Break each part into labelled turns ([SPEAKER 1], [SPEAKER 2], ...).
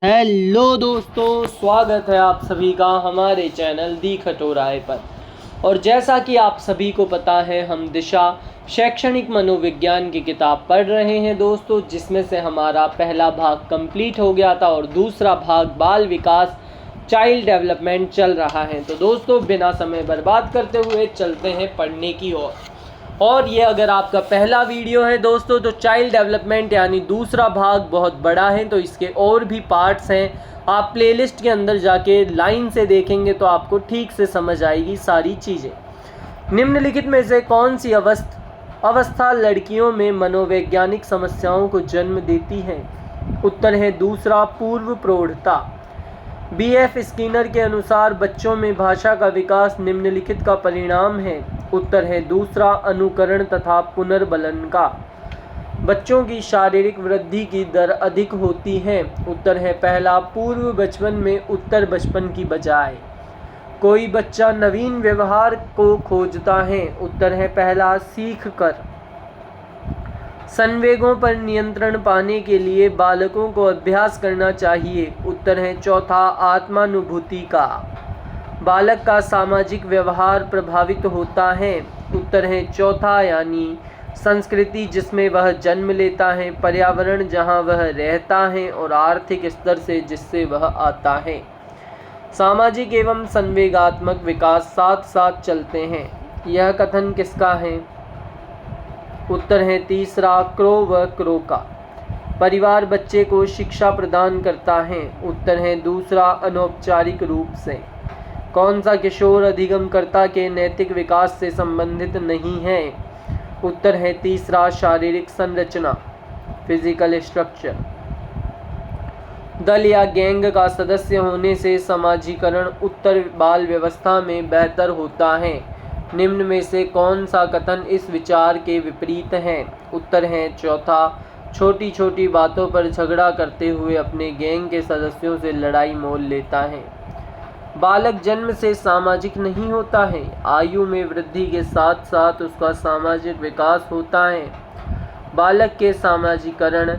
[SPEAKER 1] Hello दोस्तों, स्वागत है आप सभी का हमारे चैनल दी खटोराय पर। और जैसा कि आप सभी को पता है, हम दिशा शैक्षणिक मनोविज्ञान की किताब पढ़ रहे हैं दोस्तों, जिसमें से हमारा पहला भाग कंप्लीट हो गया था और दूसरा भाग बाल विकास चाइल्ड डेवलपमेंट चल रहा है। तो दोस्तों, बिना समय बर्बाद करते हुए चलते हैं पढ़ने की ओर। और ये अगर आपका पहला वीडियो है दोस्तों, तो चाइल्ड डेवलपमेंट यानी दूसरा भाग बहुत बड़ा है, तो इसके और भी पार्ट्स हैं। आप प्लेलिस्ट के अंदर जाके लाइन से देखेंगे तो आपको ठीक से समझ आएगी सारी चीज़ें। निम्नलिखित में से कौन सी अवस्था लड़कियों में मनोवैज्ञानिक समस्याओं को जन्म देती है? उत्तर है दूसरा, पूर्व प्रौढ़ता। BF स्किनर के अनुसार बच्चों में भाषा का विकास निम्नलिखित का परिणाम है। उत्तर है दूसरा, अनुकरण तथा पुनर्बलन का। बच्चों की शारीरिक वृद्धि की दर अधिक होती है। उत्तर है पहला, पूर्व बचपन में उत्तर बचपन की बजाय। कोई बच्चा नवीन व्यवहार को खोजता है। उत्तर है पहला, सीख कर। संवेगों पर नियंत्रण पाने के लिए बालकों को अभ्यास करना चाहिए। उत्तर है चौथा, आत्मानुभूति का। बालक का सामाजिक व्यवहार प्रभावित होता है। उत्तर है चौथा, यानी संस्कृति जिसमें वह जन्म लेता है, पर्यावरण जहां वह रहता है और आर्थिक स्तर से जिससे वह आता है। सामाजिक एवं संवेगात्मक विकास साथ साथ चलते हैं। यह कथन किसका है? उत्तर है तीसरा, क्रो व क्रो का। परिवार बच्चे को शिक्षा प्रदान करता है। उत्तर है दूसरा, अनौपचारिक रूप से। कौन सा किशोर अधिगमकर्ता के नैतिक विकास से संबंधित नहीं है? उत्तर है तीसरा, शारीरिक संरचना, फिजिकल स्ट्रक्चर। दल या गैंग का सदस्य होने से समाजीकरण उत्तर बाल व्यवस्था में बेहतर होता है। निम्न में से कौन सा कथन इस विचार के विपरीत है? उत्तर है चौथा, छोटी छोटी बातों पर झगड़ा करते हुए अपने गैंग के सदस्यों से लड़ाई मोल लेता है। बालक जन्म से सामाजिक नहीं होता है। आयु में वृद्धि के साथ साथ उसका सामाजिक विकास होता है। बालक के सामाजिकरण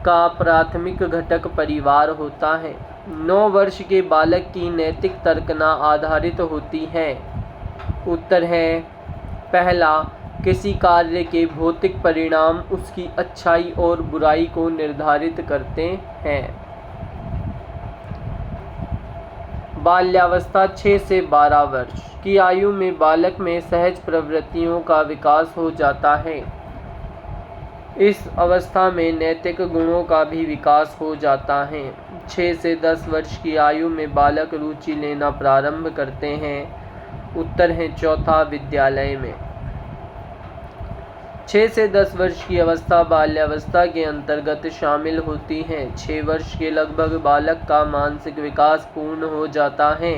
[SPEAKER 1] का प्राथमिक घटक परिवार होता है। 9 वर्ष के बालक की नैतिक तर्कना आधारित होती है। उत्तर है पहला, किसी कार्य के भौतिक परिणाम उसकी अच्छाई और बुराई को निर्धारित करते हैं। बाल्यावस्था 6 से 12 वर्ष की आयु में बालक में सहज प्रवृत्तियों का विकास हो जाता है। इस अवस्था में नैतिक गुणों का भी विकास हो जाता है। 6 से 10 वर्ष की आयु में बालक रुचि लेना प्रारंभ करते हैं। उत्तर है चौथा, विद्यालय में। 6 से 10 वर्ष की अवस्था बाल्यावस्था के अंतर्गत शामिल होती है। 6 वर्ष के लगभग बालक का मानसिक विकास पूर्ण हो जाता है।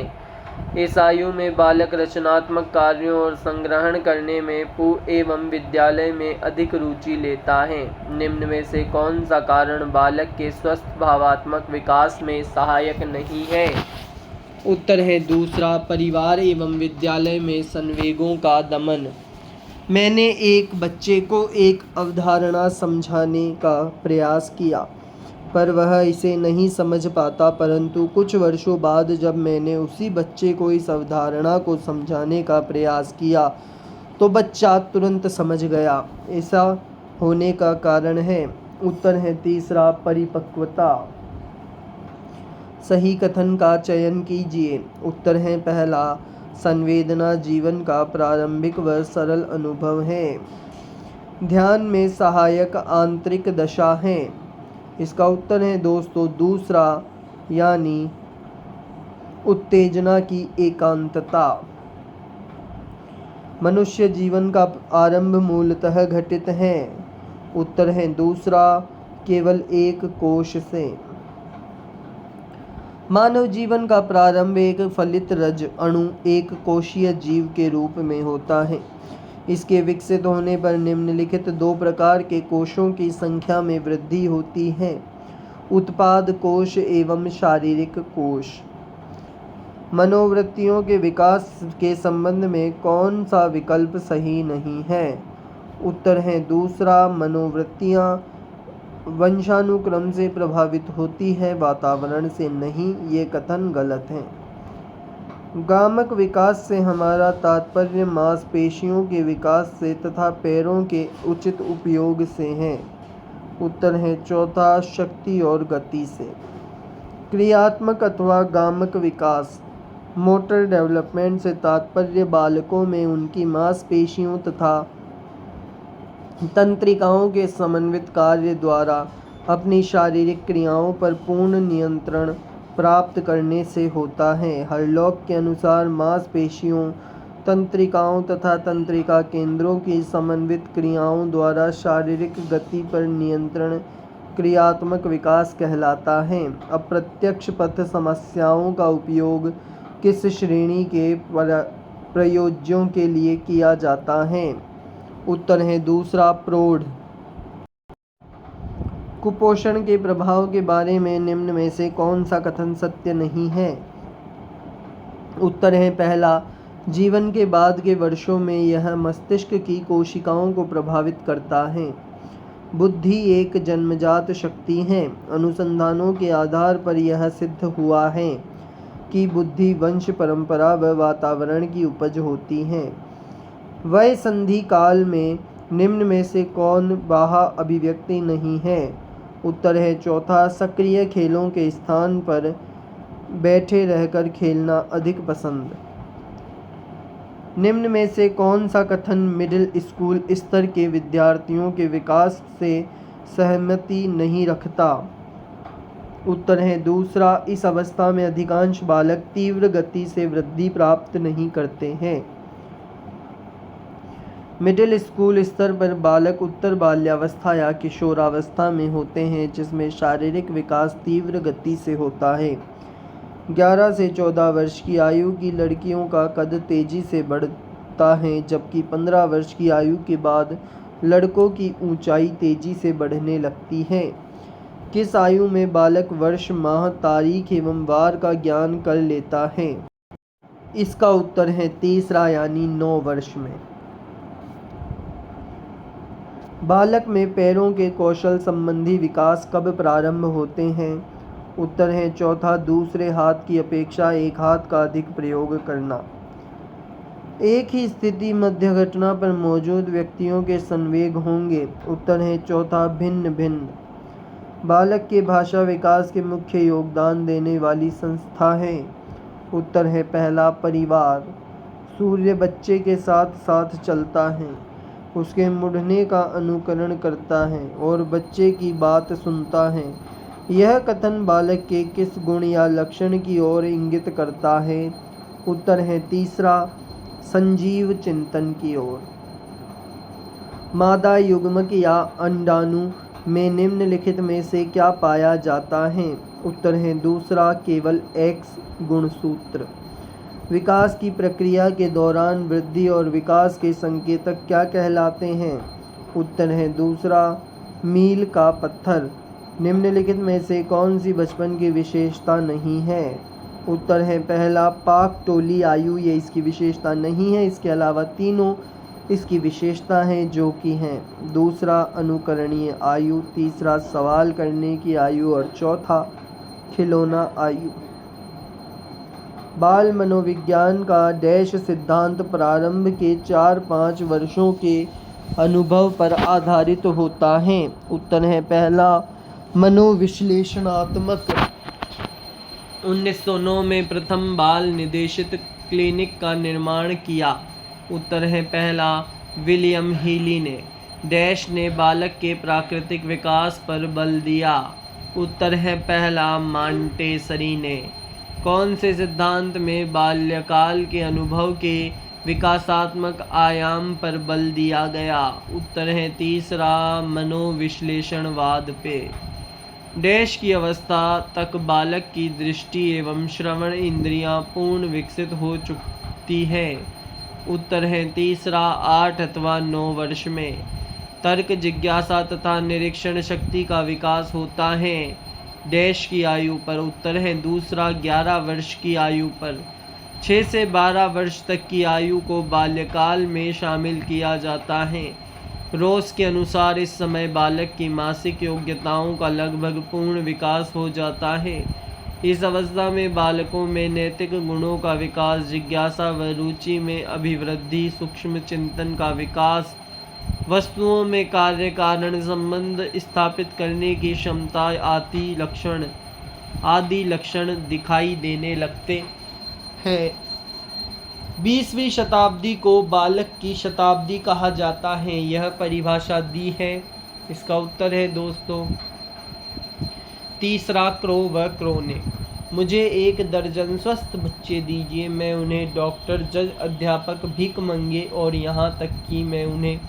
[SPEAKER 1] इस आयु में बालक रचनात्मक कार्यों और संग्रहण करने में एवं विद्यालय में अधिक रुचि लेता है। निम्न में से कौन सा कारण बालक के स्वस्थ भावात्मक विकास में सहायक नहीं है? उत्तर है दूसरा, परिवार एवं विद्यालय में संवेगों का दमन। मैंने एक बच्चे को एक अवधारणा समझाने का प्रयास किया, पर वह इसे नहीं समझ पाता, परंतु कुछ वर्षों बाद जब मैंने उसी बच्चे को इस अवधारणा को समझाने का प्रयास किया तो बच्चा तुरंत समझ गया। ऐसा होने का कारण है। उत्तर है तीसरा, परिपक्वता। सही कथन का चयन कीजिए। उत्तर है पहला, संवेदना जीवन का प्रारंभिक व सरल अनुभव है। ध्यान में सहायक आंतरिक दशा है। इसका उत्तर है दोस्तों दूसरा, यानी उत्तेजना की एकांतता। मनुष्य जीवन का आरंभ मूलतः घटित है। उत्तर है दूसरा, केवल एक कोश से। मानव जीवन का प्रारंभ एक फलित रज अणु एक कोशीय जीव के रूप में होता है। इसके विकसित होने पर निम्नलिखित 2 प्रकार के कोशों की संख्या में वृद्धि होती है, उत्पाद कोश एवं शारीरिक कोश। मनोवृत्तियों के विकास के संबंध में कौन सा विकल्प सही नहीं है? उत्तर है दूसरा, मनोवृत्तियाँ
[SPEAKER 2] वंशानुक्रम से प्रभावित होती है, वातावरण से नहीं। ये कथन गलत है। गामक विकास से हमारा तात्पर्य मांसपेशियों के विकास से तथा पैरों के उचित उपयोग से है। उत्तर है चौथा, शक्ति और गति से। क्रियात्मक अथवा गामक विकास, मोटर डेवलपमेंट से तात्पर्य बालकों में उनकी मांसपेशियों तथा तंत्रिकाओं के समन्वित कार्य द्वारा अपनी शारीरिक क्रियाओं पर पूर्ण नियंत्रण प्राप्त करने से होता है। हरलॉक के अनुसार मांसपेशियों, तंत्रिकाओं तथा तंत्रिका केंद्रों की समन्वित क्रियाओं द्वारा शारीरिक गति पर नियंत्रण क्रियात्मक विकास कहलाता है। अप्रत्यक्ष पथ समस्याओं का उपयोग किस श्रेणी के प्रयोज्यों के लिए किया जाता है? उत्तर है दूसरा, प्रौढ़। कुपोषण के प्रभाव के बारे में निम्न में से कौन सा कथन सत्य नहीं है? उत्तर है पहला, जीवन के बाद के वर्षों में यह मस्तिष्क की कोशिकाओं को प्रभावित करता है। बुद्धि एक जन्मजात शक्ति है। अनुसंधानों के आधार पर यह सिद्ध हुआ है कि बुद्धि वंश, परंपरा व वातावरण की उपज होती है। वय संधि काल में निम्न में से कौन बाह्य अभिव्यक्ति नहीं है? उत्तर है चौथा, सक्रिय खेलों के स्थान पर बैठे रहकर खेलना अधिक पसंद। निम्न में से कौन सा कथन मिडिल स्कूल स्तर के विद्यार्थियों के विकास से सहमति नहीं रखता? उत्तर है दूसरा, इस अवस्था में अधिकांश बालक तीव्र गति से वृद्धि प्राप्त नहीं करते हैं। मिडिल स्कूल स्तर पर बालक उत्तर बाल्यावस्था या किशोरावस्था में होते हैं, जिसमें शारीरिक विकास तीव्र गति से होता है। 11 से 14 वर्ष की आयु की लड़कियों का कद तेजी से बढ़ता है, जबकि 15 वर्ष की आयु के बाद लड़कों की ऊंचाई तेजी से बढ़ने लगती है। किस आयु में बालक वर्ष, माह, तारीख एवं वार का ज्ञान कर लेता है? इसका उत्तर है तीसरा, यानी 9 वर्ष में। बालक में पैरों के कौशल संबंधी विकास कब प्रारंभ होते हैं? उत्तर है चौथा, दूसरे हाथ की अपेक्षा एक हाथ का अधिक प्रयोग करना। एक ही स्थिति मध्य घटना पर मौजूद व्यक्तियों के संवेग होंगे। उत्तर है चौथा, भिन्न भिन्न। बालक के भाषा विकास के मुख्य योगदान देने वाली संस्था है। उत्तर है पहला, परिवार। सूर्य बच्चे के साथ साथ चलता है, उसके मुड़ने का अनुकरण करता है और बच्चे की बात सुनता है। यह कथन बालक के किस गुण या लक्षण की ओर इंगित करता है? उत्तर है तीसरा, संजीव चिंतन की ओर। मादा युग्मक या अंडाणु में निम्नलिखित में से क्या पाया जाता है? उत्तर है दूसरा, केवल एक्स गुणसूत्र। विकास की प्रक्रिया के दौरान वृद्धि और विकास के संकेतक क्या कहलाते हैं? उत्तर है दूसरा, मील का पत्थर। निम्नलिखित में से कौन सी बचपन की विशेषता नहीं है? उत्तर है पहला, पाक टोली आयु, ये इसकी विशेषता नहीं है। इसके अलावा तीनों इसकी विशेषता हैं, जो कि हैं दूसरा, अनुकरणीय आयु, तीसरा, सवाल करने की आयु और चौथा, खिलौना आयु। बाल मनोविज्ञान का डैश सिद्धांत प्रारंभ के 4-5 वर्षों के अनुभव पर आधारित होता है। उत्तर है पहला, मनोविश्लेषणात्मक। 1909 में प्रथम बाल निर्देशित क्लिनिक का निर्माण किया। उत्तर है पहला, विलियम हीली ने। डैश ने बालक के प्राकृतिक विकास पर बल दिया। उत्तर है पहला, मांटेसरी ने। कौन से सिद्धांत में बाल्यकाल के अनुभव के विकासात्मक आयाम पर बल दिया गया? उत्तर है तीसरा, मनोविश्लेषणवाद पे। डैश की अवस्था तक बालक की दृष्टि एवं श्रवण इंद्रियां पूर्ण विकसित हो चुकती है। उत्तर है तीसरा, 8 अथवा 9 वर्ष में। तर्क, जिज्ञासा तथा निरीक्षण शक्ति का विकास होता है डैश की आयु पर? उत्तर है दूसरा, 11 वर्ष की आयु पर। 6 से 12 वर्ष तक की आयु को बाल्यकाल में शामिल किया जाता है। रोस के अनुसार इस समय बालक की मानसिक योग्यताओं का लगभग पूर्ण विकास हो जाता है। इस अवस्था में बालकों में नैतिक गुणों का विकास, जिज्ञासा व रुचि में अभिवृद्धि, सूक्ष्म चिंतन का विकास, वस्तुओं में कार्य कारण संबंध स्थापित करने की क्षमता आदि लक्षण दिखाई देने लगते हैं। 20वीं शताब्दी को बालक की शताब्दी कहा जाता है। यह परिभाषा दी है। इसका उत्तर है दोस्तों तीसरा, क्रो व क्रो ने। मुझे 1 दर्जन स्वस्थ बच्चे दीजिए, मैं उन्हें डॉक्टर, जज, अध्यापक, भिखमंगे और यहाँ तक कि मैं उन्हें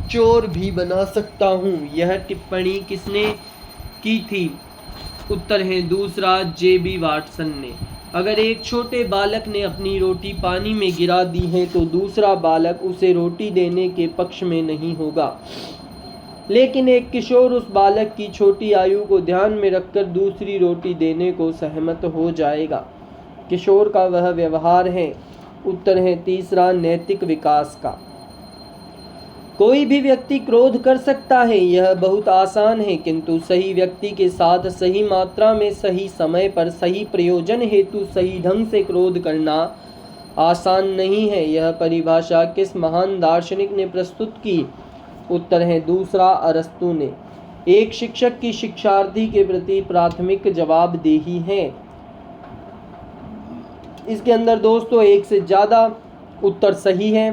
[SPEAKER 2] चोर भी बना सकता हूँ। यह टिप्पणी किसने की थी? उत्तर है दूसरा, JB वाटसन ने। अगर एक छोटे बालक ने अपनी रोटी पानी में गिरा दी है तो दूसरा बालक उसे रोटी देने के पक्ष में नहीं होगा, लेकिन एक किशोर उस बालक की छोटी आयु को ध्यान में रखकर दूसरी रोटी देने को सहमत हो जाएगा। किशोर का वह व्यवहार है। उत्तर है तीसरा, नैतिक विकास का। कोई भी व्यक्ति क्रोध कर सकता है, यह बहुत आसान है, किंतु सही व्यक्ति के साथ सही मात्रा में, सही समय पर, सही प्रयोजन हेतु सही ढंग से क्रोध करना आसान नहीं है। यह परिभाषा किस महान दार्शनिक ने प्रस्तुत की? उत्तर है दूसरा, अरस्तू ने। एक शिक्षक की शिक्षार्थी के प्रति प्राथमिक जवाबदेही है। इसके अंदर दोस्तों 1 से ज़्यादा उत्तर सही है।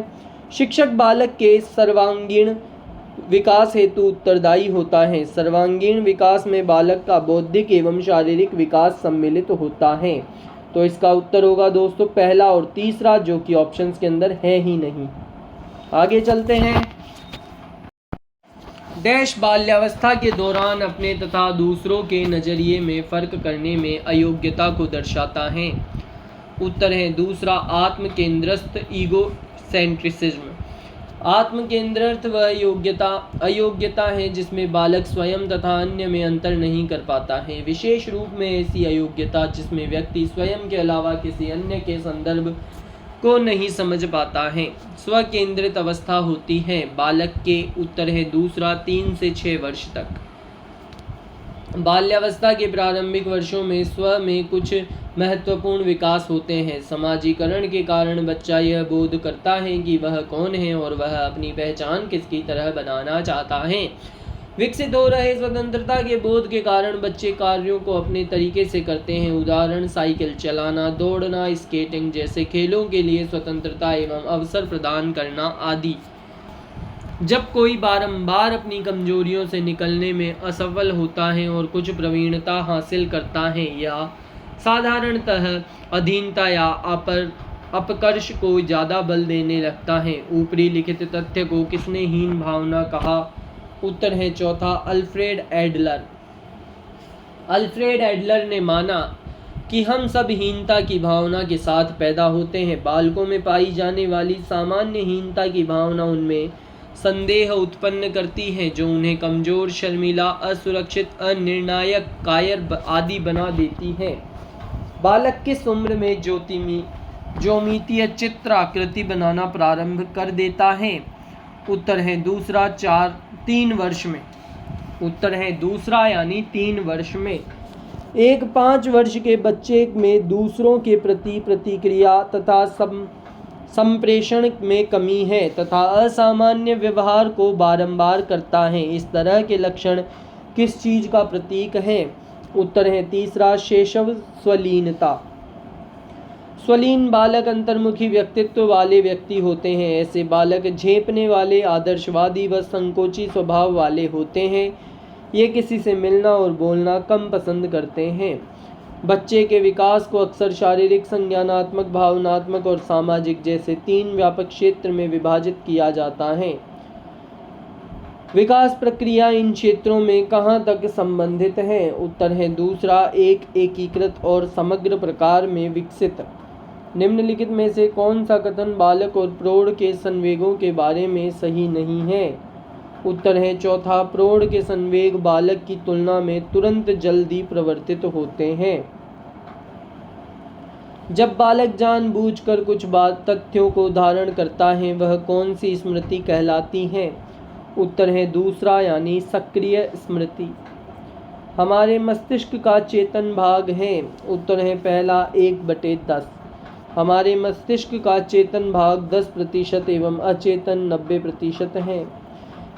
[SPEAKER 2] शिक्षक बालक के सर्वांगीण विकास हेतु उत्तरदायी होता है। सर्वांगीण विकास में बालक का बौद्धिक एवं शारीरिक विकास सम्मिलित होता है। तो इसका उत्तर होगा दोस्तों पहला और तीसरा, जो कि ऑप्शंस के अंदर है ही नहीं। आगे चलते हैं। डैश बाल्यावस्था के दौरान अपने तथा दूसरों के नज़रिए में फ़र्क करने में अयोग्यता को दर्शाता है। उत्तर है दूसरा, आत्मकेंद्रस्थ ईगोसेंट्रिसिज्म। आत्मकेंद्रित वह अयोग्यता है जिसमें बालक स्वयं तथा अन्य में अंतर नहीं कर पाता है। विशेष रूप में ऐसी अयोग्यता जिसमें व्यक्ति स्वयं के अलावा किसी अन्य के संदर्भ को नहीं समझ पाता है, स्वकेंद्रित अवस्था होती है बालक के। उत्तर है दूसरा, 3 से 6 वर्ष तक। बाल्यावस्था के प्रारंभिक वर्षों में स्व में कुछ महत्वपूर्ण विकास होते हैं। समाजीकरण के कारण बच्चा यह बोध करता है कि वह कौन है और वह अपनी पहचान किसकी तरह बनाना चाहता है। विकसित हो रहे स्वतंत्रता के बोध के कारण बच्चे कार्यों को अपने तरीके से करते हैं। उदाहरण, साइकिल चलाना, दौड़ना, स्केटिंग जैसे खेलों के लिए स्वतंत्रता एवं अवसर प्रदान करना आदि। जब कोई बारंबार अपनी कमजोरियों से निकलने में असफल होता है और कुछ प्रवीणता हासिल करता है या साधारणतः अधीनता या अपकर्ष को ज़्यादा बल देने लगता है। ऊपरी लिखित तथ्य को किसने हीन भावना कहा? उत्तर है चौथा, अल्फ्रेड एडलर। अल्फ्रेड एडलर ने माना कि हम सब हीनता की भावना के साथ पैदा होते हैं। बालकों में पाई जाने वाली सामान्य हीनता की भावना उनमें संदेह उत्पन्न करती है, जो उन्हें कमजोर, शर्मीला, असुरक्षित, अनिर्णायक, कायर आदि बना देती है। बालक किस उम्र में ज्योमितीय चित्र आकृति बनाना प्रारंभ कर देता है? उत्तर है दूसरा, 3 वर्ष में। उत्तर है दूसरा यानी 3 वर्ष में। एक 5 वर्ष के बच्चे में दूसरों के प्रति प्रतिक्रिया तथा संप्रेषण में कमी है तथा असामान्य व्यवहार को बारंबार करता है। इस तरह के लक्षण किस चीज का प्रतीक है? उत्तर है तीसरा, शैशव स्वलीनता। स्वलीन बालक अंतर्मुखी व्यक्तित्व वाले व्यक्ति होते हैं। ऐसे बालक झेपने वाले, आदर्शवादी व संकोची स्वभाव वाले होते हैं। ये किसी से मिलना और बोलना कम पसंद करते हैं। बच्चे के विकास को अक्सर शारीरिक, संज्ञानात्मक, भावनात्मक और सामाजिक जैसे 3 व्यापक क्षेत्र में विभाजित किया जाता है। विकास प्रक्रिया इन क्षेत्रों में कहाँ तक संबंधित है? उत्तर है दूसरा, एक एकीकृत और समग्र प्रकार में विकसित। निम्नलिखित में से कौन सा कथन बालक और प्रौढ़ के संवेगों के बारे में सही नहीं है? उत्तर है चौथा, प्रौढ़ के संवेग बालक की तुलना में तुरंत जल्दी प्रवर्तित होते हैं। जब बालक जानबूझकर कुछ तथ्यों को धारण करता है, वह कौन सी स्मृति कहलाती है?
[SPEAKER 1] उत्तर है दूसरा यानी सक्रिय स्मृति। हमारे मस्तिष्क का चेतन भाग है, उत्तर है पहला 1/10। हमारे मस्तिष्क का चेतन भाग 10% एवं अचेतन 90% है।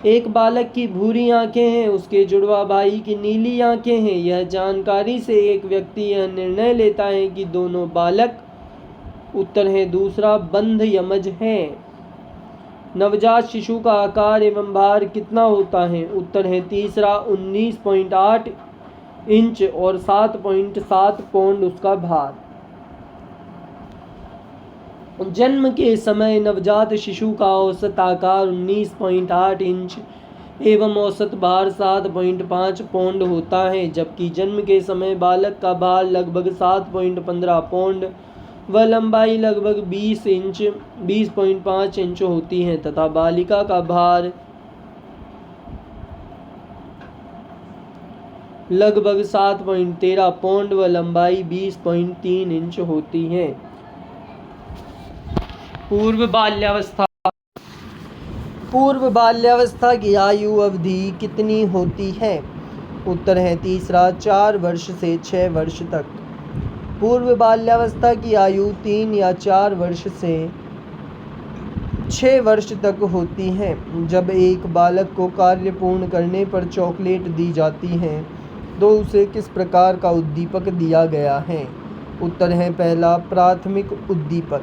[SPEAKER 1] एक बालक की भूरी आंखें हैं, उसके जुड़वा भाई की नीली आंखें हैं। यह जानकारी से एक व्यक्ति यह निर्णय लेता है कि दोनों बालक, उत्तर है दूसरा, बंध यमज हैं। नवजात शिशु का आकार एवं भार कितना होता है? उत्तर है तीसरा 19.8 इंच और 7.7 पौंड उसका भार। जन्म के समय नवजात शिशु का औसत आकार 19.8 इंच एवं औसत भार 7.5 पौंड होता है, जबकि जन्म के समय बालक का भार लगभग 7.15 पौंड व लंबाई लगभग 20.5 इंच होती है तथा बालिका का भार लगभग 7.13 पौंड व लंबाई 20.3 इंच होती है। पूर्व बाल्यावस्था। पूर्व बाल्यावस्था की आयु अवधि कितनी होती है? उत्तर है तीसरा 4 वर्ष से 6 वर्ष तक। पूर्व बाल्यावस्था की आयु 3 या 4 वर्ष से 6 वर्ष तक होती है। जब एक बालक को कार्य पूर्ण करने पर चॉकलेट दी जाती है तो उसे किस प्रकार का उद्दीपक दिया गया है? उत्तर है पहला प्राथमिक उद्दीपक।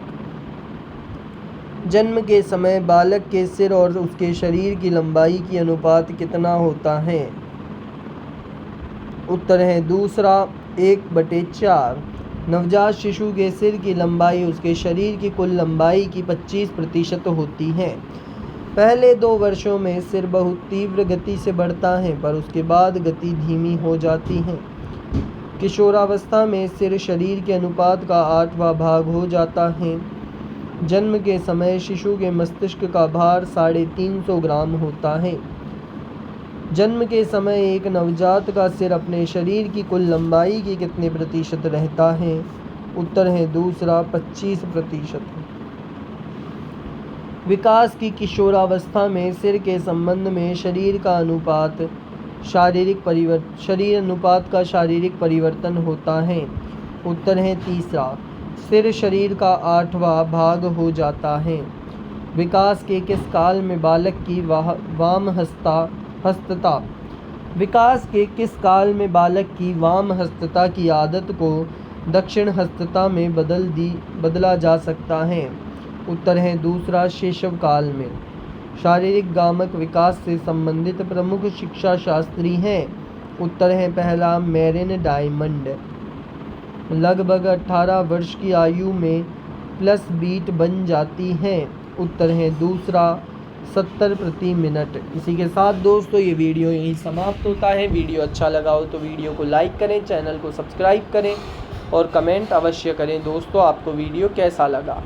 [SPEAKER 1] जन्म के समय बालक के सिर और उसके शरीर की लंबाई की अनुपात कितना होता है? उत्तर है दूसरा 1/4। नवजात शिशु के सिर की लंबाई उसके शरीर की कुल लंबाई की 25% होती है। पहले 2 वर्षों में सिर बहुत तीव्र गति से बढ़ता है, पर उसके बाद गति धीमी हो जाती है। किशोरावस्था में सिर शरीर के अनुपात का 8वां भाग हो जाता है। जन्म के समय शिशु के मस्तिष्क का भार 350 ग्राम होता है। जन्म के समय एक नवजात का सिर अपने शरीर की कुल लंबाई की कितने प्रतिशत रहता है? उत्तर है दूसरा 25%। विकास की किशोरावस्था में सिर के संबंध में शरीर अनुपात का शारीरिक परिवर्तन होता है। उत्तर है तीसरा, सिर शरीर का 8वां भाग हो जाता है। विकास के किस काल में बालक की वाम हस्तता की आदत को दक्षिण हस्तता में बदला जा सकता है? उत्तर है दूसरा शैशव काल में। शारीरिक गामक विकास से संबंधित प्रमुख शिक्षा शास्त्री हैं? उत्तर है पहला मैरिन डायमंड। लगभग 18 वर्ष की आयु में प्लस बीट बन जाती हैं? उत्तर है दूसरा 70 प्रति मिनट। इसी के साथ दोस्तों ये वीडियो यहीं समाप्त होता है। वीडियो अच्छा लगा हो तो वीडियो को लाइक करें, चैनल को सब्सक्राइब करें और कमेंट अवश्य करें दोस्तों आपको वीडियो कैसा लगा।